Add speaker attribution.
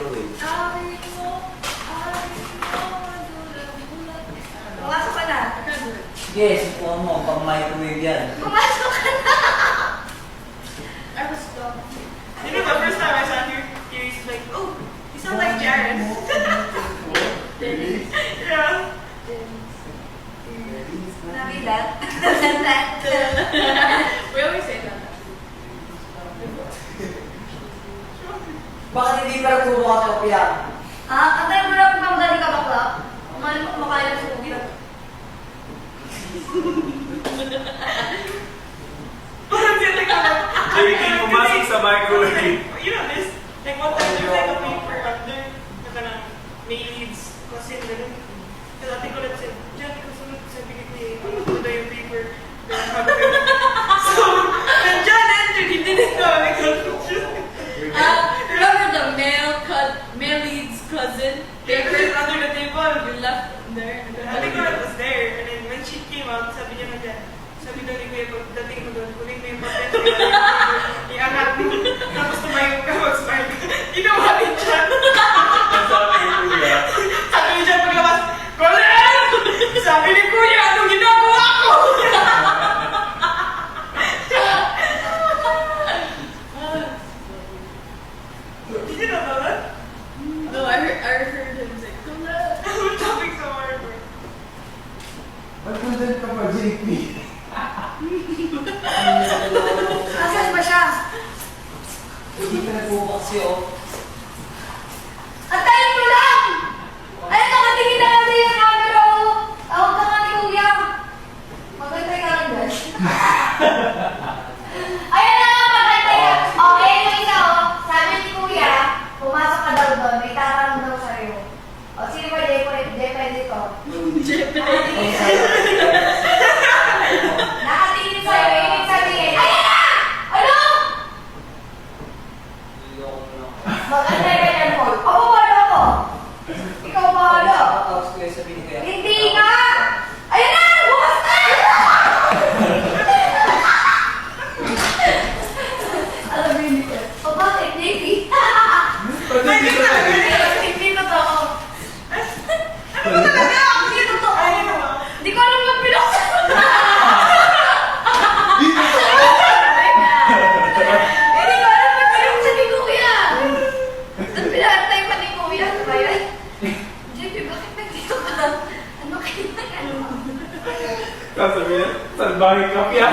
Speaker 1: microwave.
Speaker 2: Pumasok ka na.
Speaker 1: Sige, supuan mo. Pang microwave yan.
Speaker 2: Pumasok ka na. I was dumb.
Speaker 3: You know, the first time I saw her, he's like, oh, you sound like Jared.
Speaker 4: Really?
Speaker 3: Yeah.
Speaker 2: Navidad.
Speaker 3: We always say that.
Speaker 1: Bakit hindi pa puro ka topya?
Speaker 2: Antay mo lang kung madali ka bakla. Mali mo kumakain sa ubi.
Speaker 3: Parang siya like,
Speaker 4: Jimmy King pumasok sa microwave.
Speaker 3: you know this, like one time there's like a paper under, na kanang may leads, kasi ganun. Kasi ate ko lang said, Jan, kasunod sa bigay ko yung yung paper. So, when John entered, he didn't know, like,
Speaker 5: Remember the male lead's cousin?
Speaker 3: paper is under the table.
Speaker 5: You left there.
Speaker 3: Ate ko lang was there, and then when she came out, sabi niya na dyan, sabi daw ni Kuya, pagdating mo doon, kunin mo yung papel, iangat mo, tapos tumayo ka, mag-smile. Ginawa ni John.
Speaker 4: Ang sabi ni Kuya,
Speaker 3: Sabi ni John paglabas, Colin! Sabi ni Kuya, anong ginagawa ko? Did you know that?
Speaker 5: No, I heard him say, "Come on."
Speaker 3: We're talking so hard, bro.
Speaker 4: ba't nandun ka pa, JP?
Speaker 2: Asan ba siya?
Speaker 1: Hindi ka nagbubukas yun.
Speaker 2: Antayin mo lang! Ay, nakatingin na kasi yung camera ko. Tawag ka nga ni Kuya. Magantay ka lang dyan. Ayan na nga, magantay ka. Okay, yung isa sabi ni Kuya, pumasok ka daw doon, may tatanong daw sa'yo. O, sino ba Jepe dito? Nakatingin sa'yo, ibig sabihin, ayan na! Ano? Magantay ka dyan, Paul. Ako wala ko. Ikaw bahala.
Speaker 1: Tapos ko yung sabihin ko yan.
Speaker 2: Hindi nga! Ayan na! Bukas na! Alam mo hindi ko. O bakit, Davey?
Speaker 3: Hindi talaga.
Speaker 2: Hindi totoo.
Speaker 3: Ano ba talaga?
Speaker 2: Hindi totoo.
Speaker 3: Ay, ano ba?
Speaker 2: Hindi ko alam na pinaksan. Hindi ko alam na pinaksan ni Kuya. Ang pinatay pa ni Kuya. Ano ba yan? JP, bakit nandito ka? Ano kaya?
Speaker 4: Sasabihin, salbahing kapya.